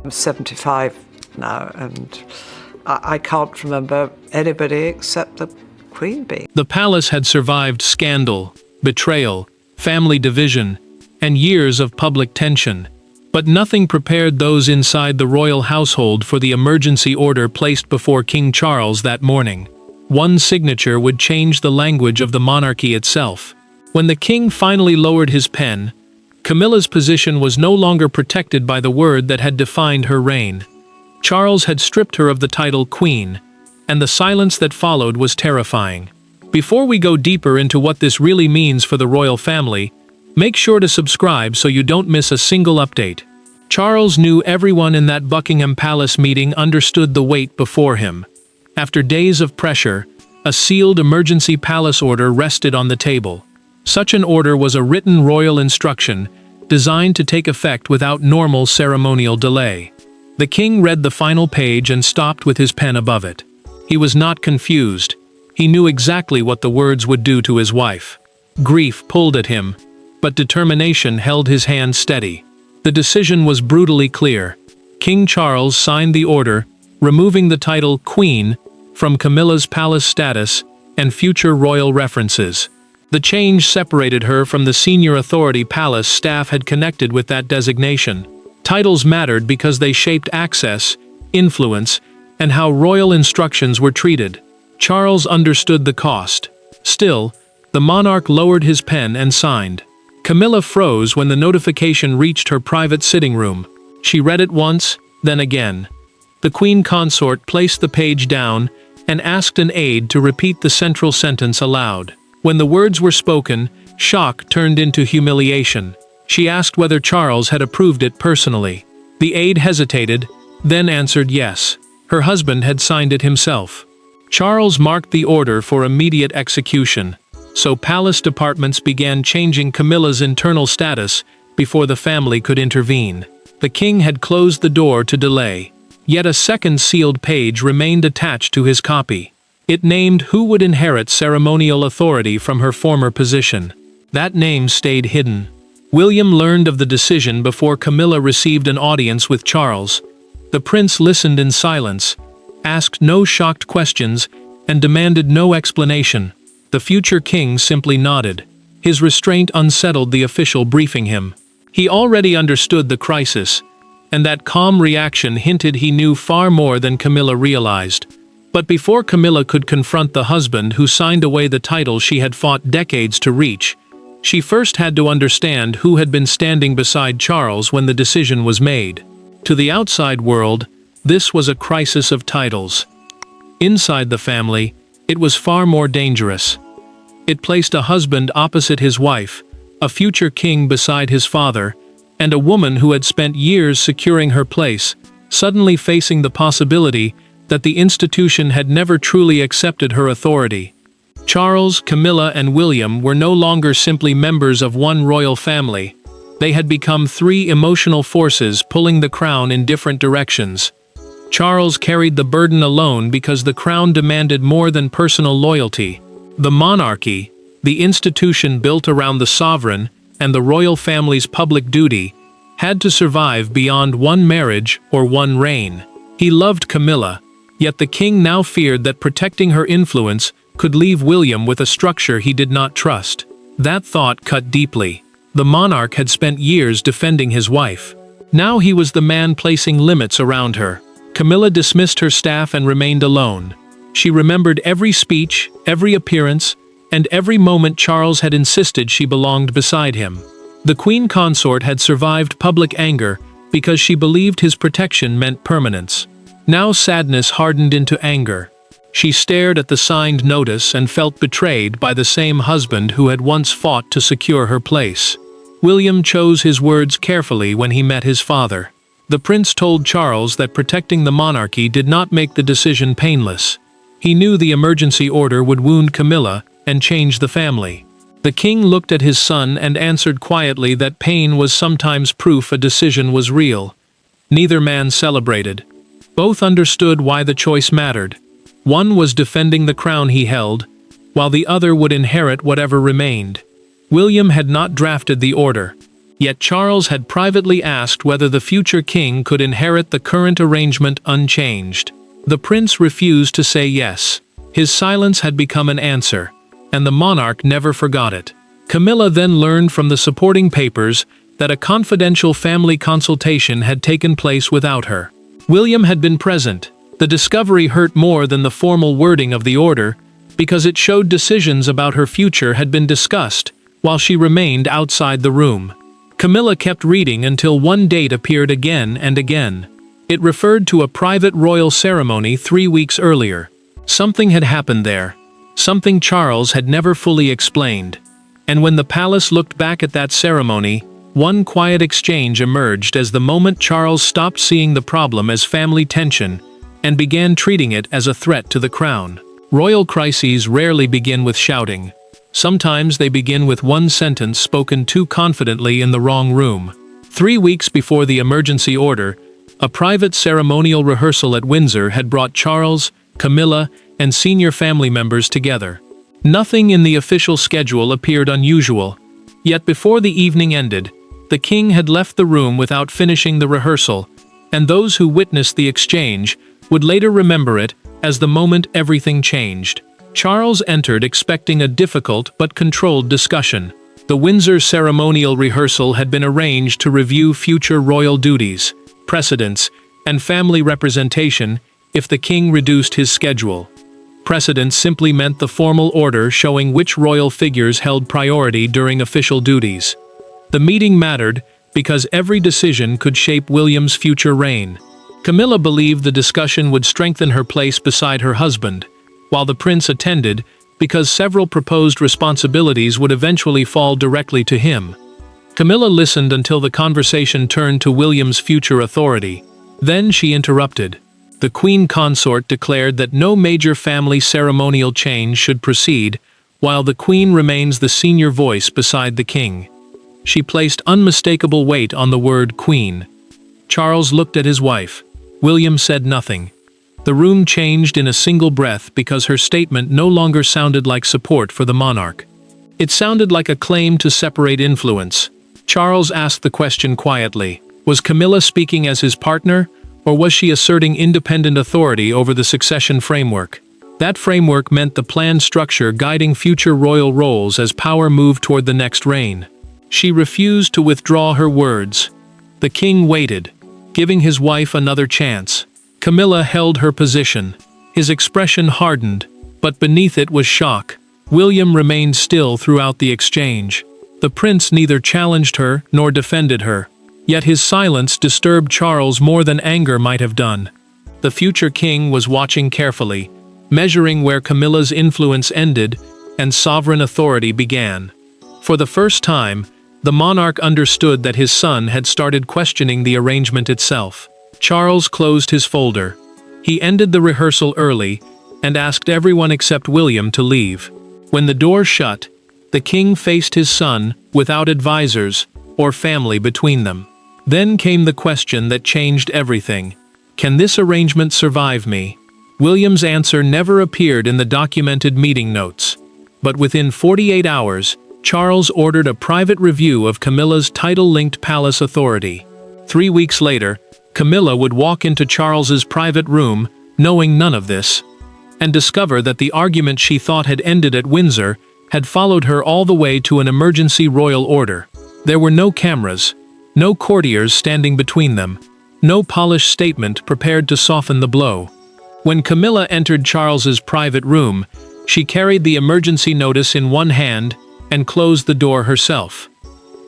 I'm 75 now, and I can't remember anybody except the Queen bee. The palace had survived scandal, betrayal, family division, and years of public tension. But nothing prepared those inside the royal household for the emergency order placed before King Charles that morning. One signature would change the language of the monarchy itself. When the king finally lowered his pen, Camilla's position was no longer protected by the word that had defined her reign. Charles had stripped her of the title Queen, and the silence that followed was terrifying. Before we go deeper into what this really means for the royal family, make sure to subscribe so you don't miss a single update. Charles knew everyone in that Buckingham Palace meeting understood the weight before him. After days of pressure, a sealed emergency palace order rested on the table. Such an order was a written royal instruction designed to take effect without normal ceremonial delay. The king read the final page and stopped with his pen above it. He was not confused. He knew exactly what the words would do to his wife. Grief pulled at him, but determination held his hand steady. The decision was brutally clear. King Charles signed the order, removing the title Queen from Camilla's palace status and future royal references. The change separated her from the senior authority palace staff had connected with that designation. Titles mattered because they shaped access, influence, and how royal instructions were treated. Charles understood the cost. Still, the monarch lowered his pen and signed. Camilla froze when the notification reached her private sitting room. She read it once, then again. The queen consort placed the page down and asked an aide to repeat the central sentence aloud. When the words were spoken, shock turned into humiliation. She asked whether Charles had approved it personally. The aide hesitated, then answered yes. Her husband had signed it himself. Charles marked the order for immediate execution, so palace departments began changing Camilla's internal status before the family could intervene. The king had closed the door to delay, yet a second sealed page remained attached to his copy. It named who would inherit ceremonial authority from her former position. That name stayed hidden. William learned of the decision before Camilla received an audience with Charles. The prince listened in silence, asked no shocked questions, and demanded no explanation. The future king simply nodded. His restraint unsettled the official briefing him. He already understood the crisis, and that calm reaction hinted he knew far more than Camilla realized. But before Camilla could confront the husband who signed away the title she had fought decades to reach, she first had to understand who had been standing beside Charles when the decision was made. To the outside world, this was a crisis of titles. Inside the family, it was far more dangerous. It placed a husband opposite his wife, a future king beside his father, and a woman who had spent years securing her place, suddenly facing the possibility that the institution had never truly accepted her authority. Charles, Camilla, and William were no longer simply members of one royal family. They had become three emotional forces pulling the crown in different directions. Charles carried the burden alone because the crown demanded more than personal loyalty. The monarchy, the institution built around the sovereign and the royal family's public duty, had to survive beyond one marriage or one reign. He loved Camilla, yet the king now feared that protecting her influence could leave William with a structure he did not trust. That thought cut deeply. The monarch had spent years defending his wife. Now he was the man placing limits around her. Camilla dismissed her staff and remained alone. She remembered every speech, every appearance, and every moment Charles had insisted she belonged beside him. The queen consort had survived public anger because she believed his protection meant permanence. Now sadness hardened into anger. She stared at the signed notice and felt betrayed by the same husband who had once fought to secure her place. William chose his words carefully when he met his father. The prince told Charles that protecting the monarchy did not make the decision painless. He knew the emergency order would wound Camilla and change the family. The king looked at his son and answered quietly that pain was sometimes proof a decision was real. Neither man celebrated. Both understood why the choice mattered. One was defending the crown he held, while the other would inherit whatever remained. William had not drafted the order. Yet Charles had privately asked whether the future king could inherit the current arrangement unchanged. The prince refused to say yes. His silence had become an answer, and the monarch never forgot it. Camilla then learned from the supporting papers that a confidential family consultation had taken place without her. William had been present. The discovery hurt more than the formal wording of the order, because it showed decisions about her future had been discussed, while she remained outside the room. Camilla kept reading until one date appeared again and again. It referred to a private royal ceremony 3 weeks earlier. Something had happened there. Something Charles had never fully explained. And when the palace looked back at that ceremony, one quiet exchange emerged as the moment Charles stopped seeing the problem as family tension and began treating it as a threat to the crown. Royal crises rarely begin with shouting. Sometimes they begin with one sentence spoken too confidently in the wrong room. 3 weeks before the emergency order, a private ceremonial rehearsal at Windsor had brought Charles, Camilla, and senior family members together. Nothing in the official schedule appeared unusual, yet before the evening ended, the king had left the room without finishing the rehearsal, and those who witnessed the exchange would later remember it as the moment everything changed. Charles entered expecting a difficult but controlled discussion. The Windsor ceremonial rehearsal had been arranged to review future royal duties, precedents, and family representation if the king reduced his schedule. Precedents simply meant the formal order showing which royal figures held priority during official duties. The meeting mattered because every decision could shape William's future reign. Camilla believed the discussion would strengthen her place beside her husband, while the prince attended because several proposed responsibilities would eventually fall directly to him. Camilla listened until the conversation turned to William's future authority. Then she interrupted. The queen consort declared that no major family ceremonial change should proceed, while the queen remains the senior voice beside the king. She placed unmistakable weight on the word queen. Charles looked at his wife. William said nothing. The room changed in a single breath because her statement no longer sounded like support for the monarch. It sounded like a claim to separate influence. Charles asked the question quietly. Was Camilla speaking as his partner, or was she asserting independent authority over the succession framework? That framework meant the planned structure guiding future royal roles as power moved toward the next reign. She refused to withdraw her words. The king waited, giving his wife another chance. Camilla held her position. His expression hardened, but beneath it was shock. William remained still throughout the exchange. The prince neither challenged her nor defended her. Yet his silence disturbed Charles more than anger might have done. The future king was watching carefully, measuring where Camilla's influence ended and sovereign authority began. For the first time, the monarch understood that his son had started questioning the arrangement itself. Charles closed his folder. He ended the rehearsal early and asked everyone except William to leave. When the door shut, the king faced his son without advisors or family between them. Then came the question that changed everything. Can this arrangement survive me? William's answer never appeared in the documented meeting notes. But within 48 hours, Charles ordered a private review of Camilla's title-linked palace authority. 3 weeks later, Camilla would walk into Charles's private room, knowing none of this, and discover that the argument she thought had ended at Windsor had followed her all the way to an emergency royal order. There were no cameras, no courtiers standing between them, no polished statement prepared to soften the blow. When Camilla entered Charles's private room, she carried the emergency notice in one hand and closed the door herself.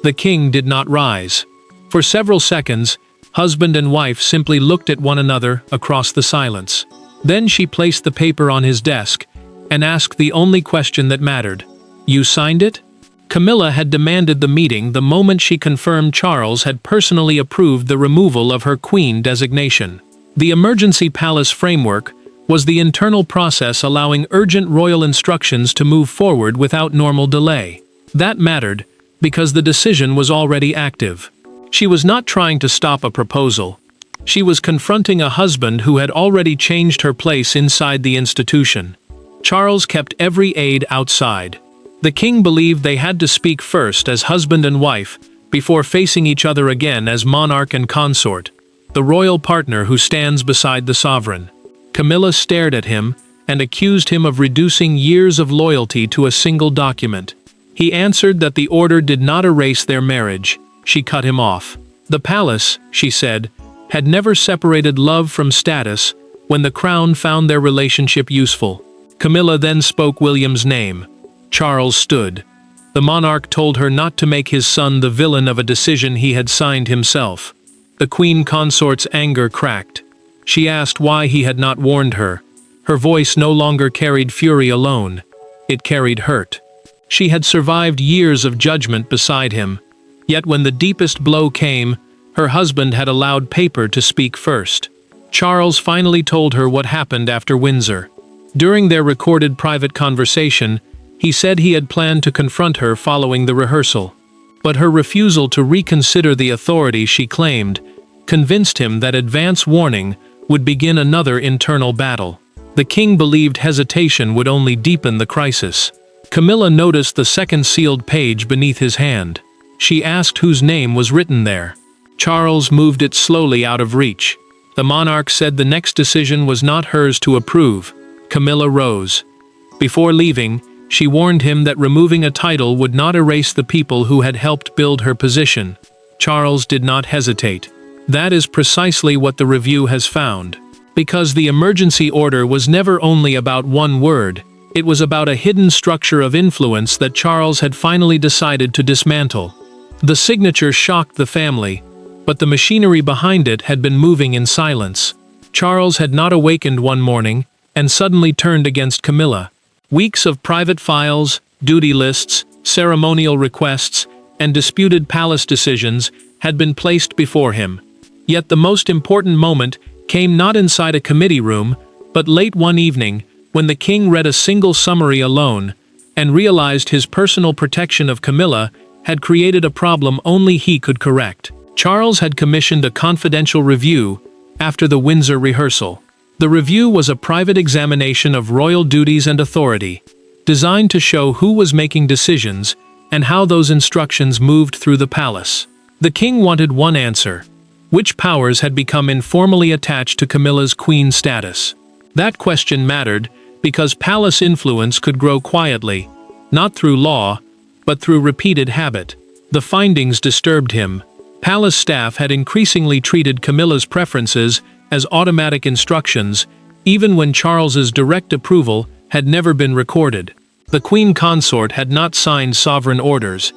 The king did not rise. For several seconds, husband and wife simply looked at one another across the silence. Then she placed the paper on his desk and asked the only question that mattered. "You signed it?" Camilla had demanded the meeting the moment she confirmed Charles had personally approved the removal of her queen designation. The emergency palace framework was the internal process allowing urgent royal instructions to move forward without normal delay. That mattered because the decision was already active. She was not trying to stop a proposal. She was confronting a husband who had already changed her place inside the institution. Charles kept every aide outside. The king believed they had to speak first as husband and wife, before facing each other again as monarch and consort, the royal partner who stands beside the sovereign. Camilla stared at him and accused him of reducing years of loyalty to a single document. He answered that the order did not erase their marriage. She cut him off. The palace, she said, had never separated love from status when the crown found their relationship useful. Camilla then spoke William's name. Charles stood. The monarch told her not to make his son the villain of a decision he had signed himself. The queen consort's anger cracked. She asked why he had not warned her. Her voice no longer carried fury alone. It carried hurt. She had survived years of judgment beside him. Yet when the deepest blow came, her husband had allowed paper to speak first. Charles finally told her what happened after Windsor. During their recorded private conversation, he said he had planned to confront her following the rehearsal. But her refusal to reconsider the authority she claimed convinced him that advance warning would begin another internal battle. The king believed hesitation would only deepen the crisis. Camilla noticed the second sealed page beneath his hand. She asked whose name was written there. Charles moved it slowly out of reach. The monarch said the next decision was not hers to approve. Camilla rose. Before leaving, she warned him that removing a title would not erase the people who had helped build her position. Charles did not hesitate. That is precisely what the review has found. Because the emergency order was never only about one word, it was about a hidden structure of influence that Charles had finally decided to dismantle. The signature shocked the family, but the machinery behind it had been moving in silence. Charles had not awakened one morning and suddenly turned against Camilla. Weeks of private files, duty lists, ceremonial requests, and disputed palace decisions had been placed before him. Yet the most important moment came not inside a committee room, but late one evening, when the king read a single summary alone, and realized his personal protection of Camilla had created a problem only he could correct. Charles had commissioned a confidential review after the Windsor rehearsal. The review was a private examination of royal duties and authority, designed to show who was making decisions and how those instructions moved through the palace. The king wanted one answer: which powers had become informally attached to Camilla's queen status? That question mattered because palace influence could grow quietly, not through law, but through repeated habit. The findings disturbed him. Palace staff had increasingly treated Camilla's preferences as automatic instructions, even when Charles's direct approval had never been recorded. The queen consort had not signed sovereign orders,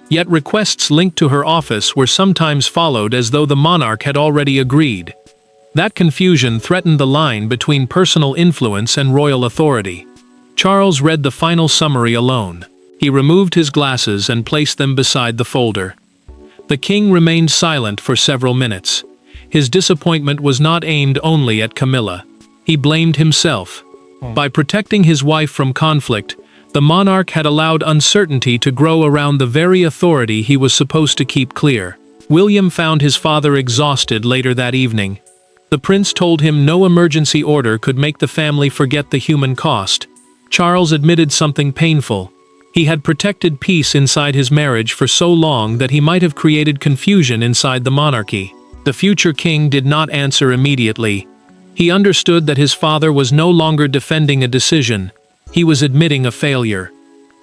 yet requests linked to her office were sometimes followed as though the monarch had already agreed. That confusion threatened the line between personal influence and royal authority. Charles read the final summary alone. He removed his glasses and placed them beside the folder. The king remained silent for several minutes. His disappointment was not aimed only at Camilla. He blamed himself. By protecting his wife from conflict, the monarch had allowed uncertainty to grow around the very authority he was supposed to keep clear. William found his father exhausted later that evening. The prince told him no emergency order could make the family forget the human cost. Charles admitted something painful. He had protected peace inside his marriage for so long that he might have created confusion inside the monarchy. The future king did not answer immediately. He understood that his father was no longer defending a decision. He was admitting a failure.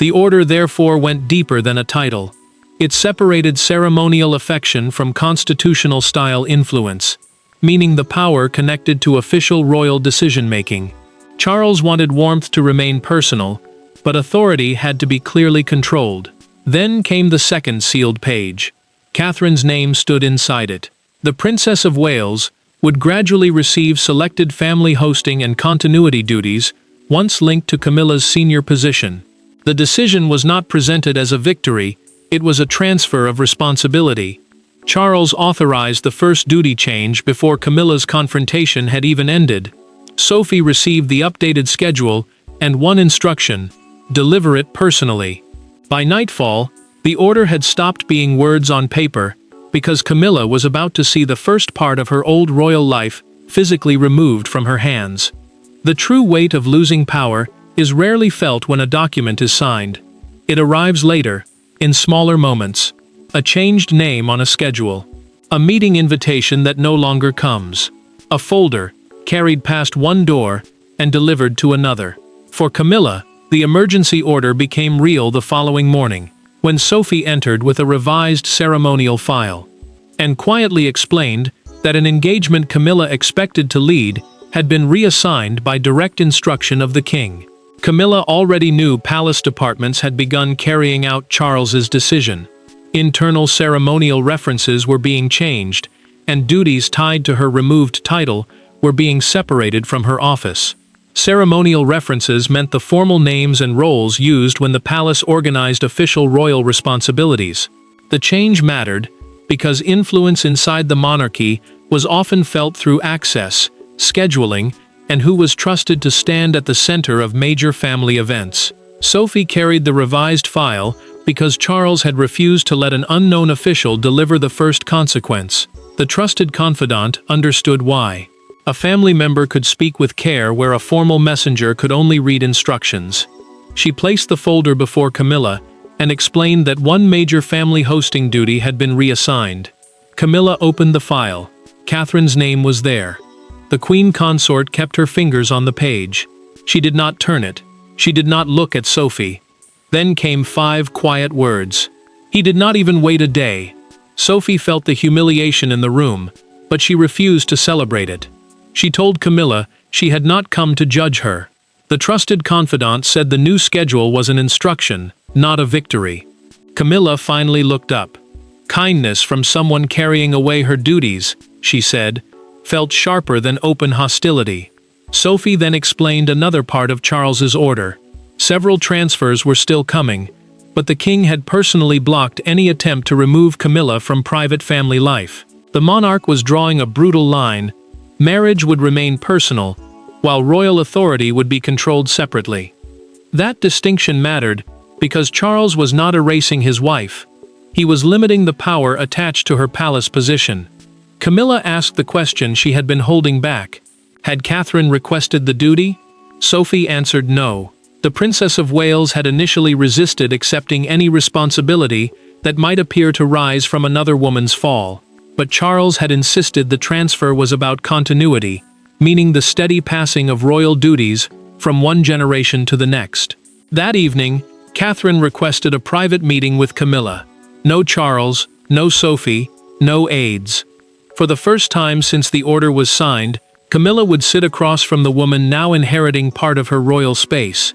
The order therefore went deeper than a title. It separated ceremonial affection from constitutional-style influence, meaning the power connected to official royal decision-making. Charles wanted warmth to remain personal, but authority had to be clearly controlled. Then came the second sealed page. Catherine's name stood inside it. The Princess of Wales would gradually receive selected family hosting and continuity duties, once linked to Camilla's senior position. The decision was not presented as a victory, it was a transfer of responsibility. Charles authorized the first duty change before Camilla's confrontation had even ended. Sophie received the updated schedule and one instruction: deliver it personally. By nightfall, the order had stopped being words on paper, because Camilla was about to see the first part of her old royal life physically removed from her hands. The true weight of losing power is rarely felt when a document is signed. It arrives later, in smaller moments. A changed name on a schedule. A meeting invitation that no longer comes. A folder, carried past one door and delivered to another. For Camilla, the emergency order became real the following morning, when Sophie entered with a revised ceremonial file, and quietly explained that an engagement Camilla expected to lead had been reassigned by direct instruction of the king. Camilla already knew palace departments had begun carrying out Charles's decision. Internal ceremonial references were being changed, and duties tied to her removed title were being separated from her office. Ceremonial references meant the formal names and roles used when the palace organized official royal responsibilities. The change mattered because influence inside the monarchy was often felt through access, scheduling, and who was trusted to stand at the center of major family events. Sophie carried the revised file because Charles had refused to let an unknown official deliver the first consequence. The trusted confidant understood why. A family member could speak with care where a formal messenger could only read instructions. She placed the folder before Camilla and explained that one major family hosting duty had been reassigned. Camilla opened the file. Catherine's name was there. The queen consort kept her fingers on the page. She did not turn it. She did not look at Sophie. Then came 5 quiet words. He did not even wait a day. Sophie felt the humiliation in the room, but she refused to celebrate it. She told Camilla she had not come to judge her. The trusted confidant said the new schedule was an instruction, not a victory. Camilla finally looked up. Kindness from someone carrying away her duties, she said, felt sharper than open hostility. Sophie then explained another part of Charles's order. Several transfers were still coming, but the king had personally blocked any attempt to remove Camilla from private family life. The monarch was drawing a brutal line. Marriage would remain personal, while royal authority would be controlled separately. That distinction mattered because Charles was not erasing his wife. He was limiting the power attached to her palace position. Camilla asked the question she had been holding back. Had Catherine requested the duty? Sophie answered no. The Princess of Wales had initially resisted accepting any responsibility that might appear to rise from another woman's fall. But Charles had insisted the transfer was about continuity, meaning the steady passing of royal duties from one generation to the next. That evening, Catherine requested a private meeting with Camilla. No Charles, no Sophie, no aides. For the first time since the order was signed, Camilla would sit across from the woman now inheriting part of her royal space,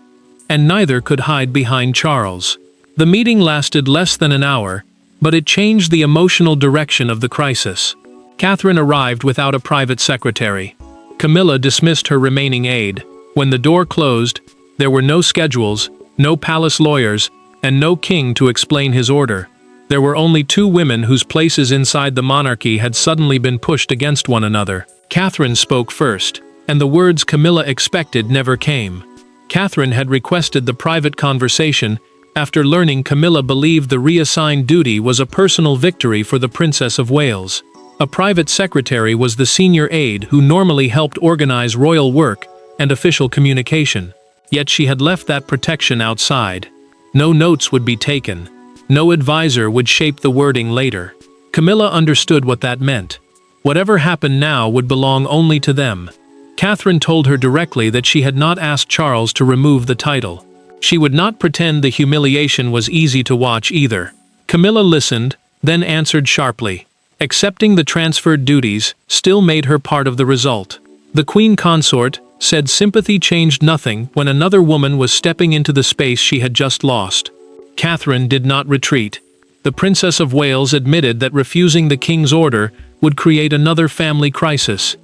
and neither could hide behind Charles. The meeting lasted less than an hour, but it changed the emotional direction of the crisis. Catherine arrived without a private secretary. Camilla dismissed her remaining aide. When the door closed, there were no schedules, no palace lawyers, and no king to explain his order. There were only 2 women whose places inside the monarchy had suddenly been pushed against one another. Catherine spoke first, and the words Camilla expected never came. Catherine had requested the private conversation after learning Camilla believed the reassigned duty was a personal victory for the Princess of Wales. A private secretary was the senior aide who normally helped organize royal work and official communication. Yet she had left that protection outside. No notes would be taken. No advisor would shape the wording later. Camilla understood what that meant. Whatever happened now would belong only to them. Catherine told her directly that she had not asked Charles to remove the title. She would not pretend the humiliation was easy to watch either. Camilla listened, then answered sharply. Accepting the transferred duties still made her part of the result. The queen consort said sympathy changed nothing when another woman was stepping into the space she had just lost. Catherine did not retreat. The Princess of Wales admitted that refusing the king's order would create another family crisis.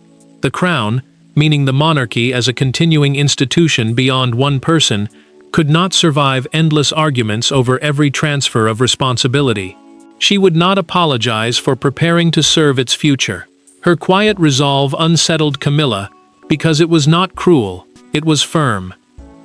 The crown, meaning the monarchy as a continuing institution beyond one person, could not survive endless arguments over every transfer of responsibility. She would not apologize for preparing to serve its future. Her quiet resolve unsettled Camilla, because it was not cruel, it was firm.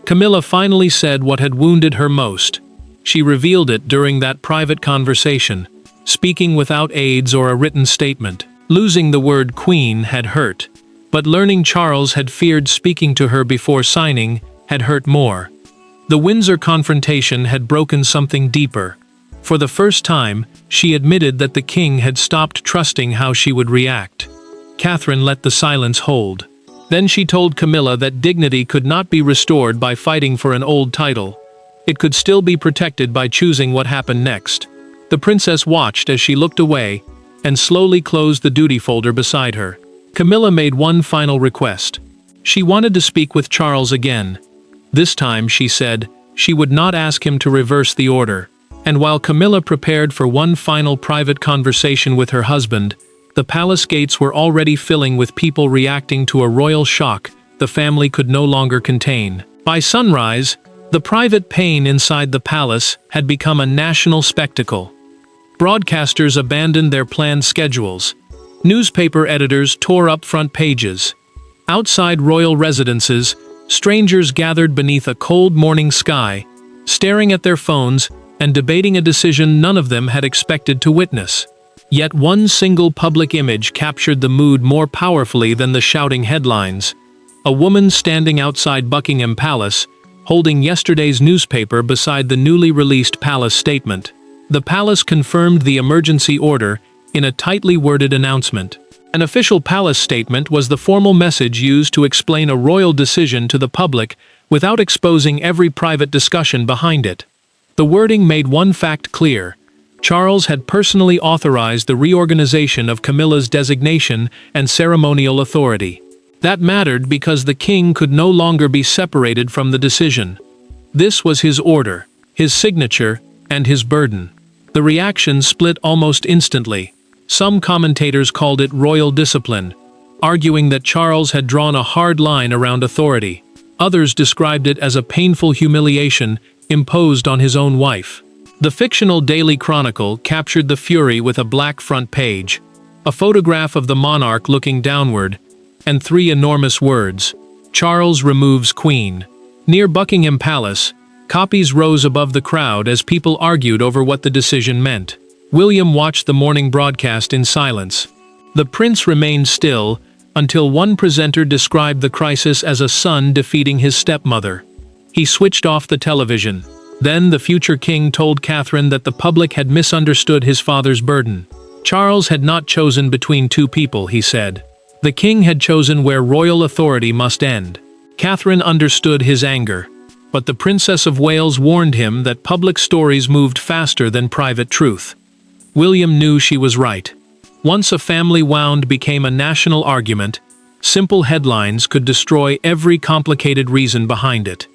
Camilla finally said what had wounded her most. She revealed it during that private conversation, speaking without aids or a written statement. Losing the word queen had hurt, but learning Charles had feared speaking to her before signing had hurt more. The Windsor confrontation had broken something deeper. For the first time, she admitted that the king had stopped trusting how she would react. Catherine let the silence hold. Then she told Camilla that dignity could not be restored by fighting for an old title. It could still be protected by choosing what happened next. The princess watched as she looked away, and slowly closed the duty folder beside her. Camilla made one final request. She wanted to speak with Charles again. This time, she said, she would not ask him to reverse the order. And while Camilla prepared for one final private conversation with her husband, the palace gates were already filling with people reacting to a royal shock the family could no longer contain. By sunrise, the private pain inside the palace had become a national spectacle. Broadcasters abandoned their planned schedules. Newspaper editors tore up front pages. Outside royal residences, strangers gathered beneath a cold morning sky, staring at their phones and debating a decision none of them had expected to witness. Yet one single public image captured the mood more powerfully than the shouting headlines. A woman standing outside Buckingham Palace, holding yesterday's newspaper beside the newly released palace statement. The palace confirmed the emergency order in a tightly worded announcement. An official palace statement was the formal message used to explain a royal decision to the public without exposing every private discussion behind it. The wording made one fact clear. Charles had personally authorized the reorganization of Camilla's designation and ceremonial authority. That mattered because the king could no longer be separated from the decision. This was his order, his signature, and his burden. The reaction split almost instantly. Some commentators called it royal discipline, arguing that Charles had drawn a hard line around authority. Others described it as a painful humiliation imposed on his own wife. The fictional Daily Chronicle captured the fury with a black front page, a photograph of the monarch looking downward, and 3 enormous words: Charles removes Queen. Near Buckingham Palace, copies rose above the crowd as people argued over what the decision meant. William watched the morning broadcast in silence. The prince remained still until one presenter described the crisis as a son defeating his stepmother. He switched off the television. Then the future king told Catherine that the public had misunderstood his father's burden. Charles had not chosen between 2 people, he said. The king had chosen where royal authority must end. Catherine understood his anger, but the Princess of Wales warned him that public stories moved faster than private truth. William knew she was right. Once a family wound became a national argument, simple headlines could destroy every complicated reason behind it.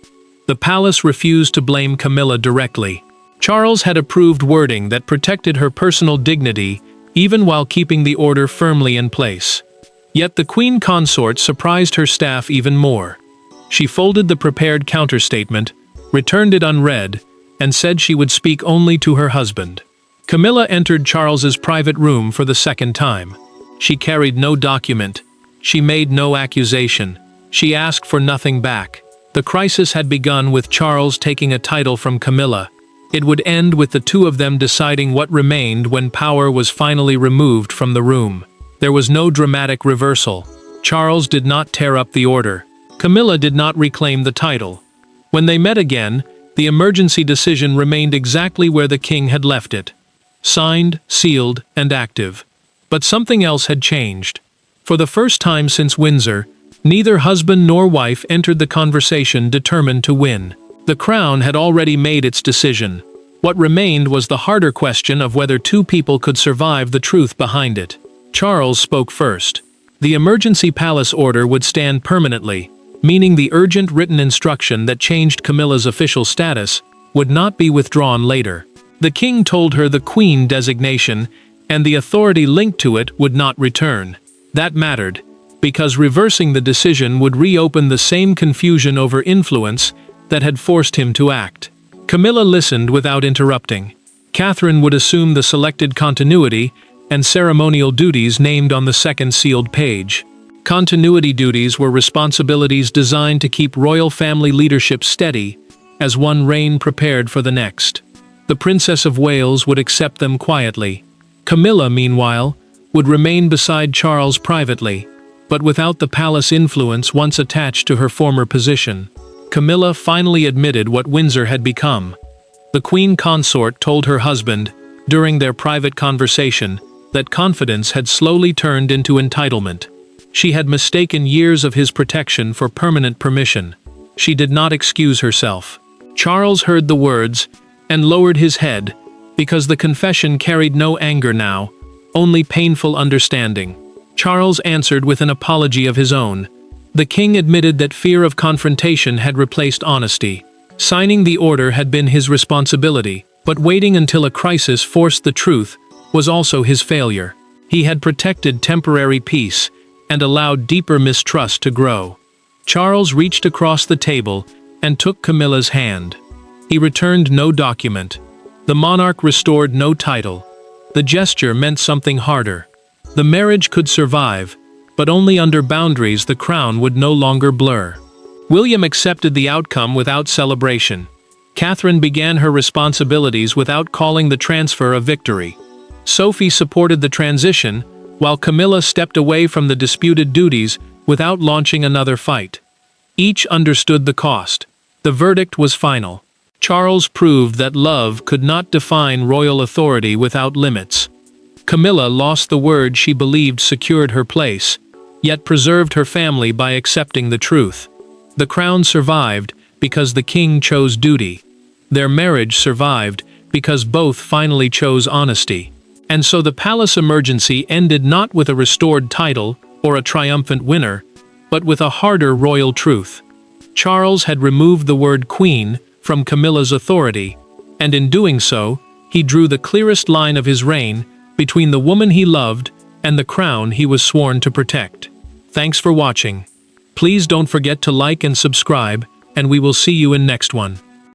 The palace refused to blame Camilla directly. Charles had approved wording that protected her personal dignity even while keeping the order firmly in place. Yet the queen consort surprised her staff even more. She folded the prepared counterstatement, returned it unread, and said she would speak only to her husband. Camilla entered Charles's private room for the second time. She carried no document. She made no accusation. She asked for nothing back. The crisis had begun with Charles taking a title from Camilla. It would end with the 2 of them deciding what remained when power was finally removed from the room. There was no dramatic reversal. Charles did not tear up the order. Camilla did not reclaim the title. When they met again, the emergency decision remained exactly where the king had left it. Signed, sealed, and active. But something else had changed. For the first time since Windsor, neither husband nor wife entered the conversation determined to win. The crown had already made its decision. What remained was the harder question of whether 2 people could survive the truth behind it. Charles spoke first. The emergency palace order would stand permanently, meaning the urgent written instruction that changed Camilla's official status would not be withdrawn later. The king told her the queen designation and the authority linked to it would not return. That mattered, because reversing the decision would reopen the same confusion over influence that had forced him to act. Camilla listened without interrupting. Catherine would assume the selected continuity and ceremonial duties named on the second sealed page. Continuity duties were responsibilities designed to keep royal family leadership steady as one reign prepared for the next. The Princess of Wales would accept them quietly. Camilla, meanwhile, would remain beside Charles privately, but without the palace influence once attached to her former position. Camilla finally admitted what Windsor had become. The queen consort told her husband, during their private conversation, that confidence had slowly turned into entitlement. She had mistaken years of his protection for permanent permission. She did not excuse herself. Charles heard the words and lowered his head, because the confession carried no anger now, only painful understanding. Charles answered with an apology of his own. The king admitted that fear of confrontation had replaced honesty. Signing the order had been his responsibility, but waiting until a crisis forced the truth was also his failure. He had protected temporary peace and allowed deeper mistrust to grow. Charles reached across the table and took Camilla's hand. He returned no document. The monarch restored no title. The gesture meant something harder. The marriage could survive, but only under boundaries the crown would no longer blur. William accepted the outcome without celebration. Catherine began her responsibilities without calling the transfer a victory. Sophie supported the transition, while Camilla stepped away from the disputed duties without launching another fight. Each understood the cost. The verdict was final. Charles proved that love could not define royal authority without limits. Camilla lost the word she believed secured her place, yet preserved her family by accepting the truth. The crown survived because the king chose duty. Their marriage survived because both finally chose honesty. And so the palace emergency ended not with a restored title or a triumphant winner, but with a harder royal truth. Charles had removed the word queen from Camilla's authority, and in doing so, he drew the clearest line of his reign between the woman he loved and the crown he was sworn to protect. Thanks for watching. Please don't forget to like and subscribe, and we will see you in next one.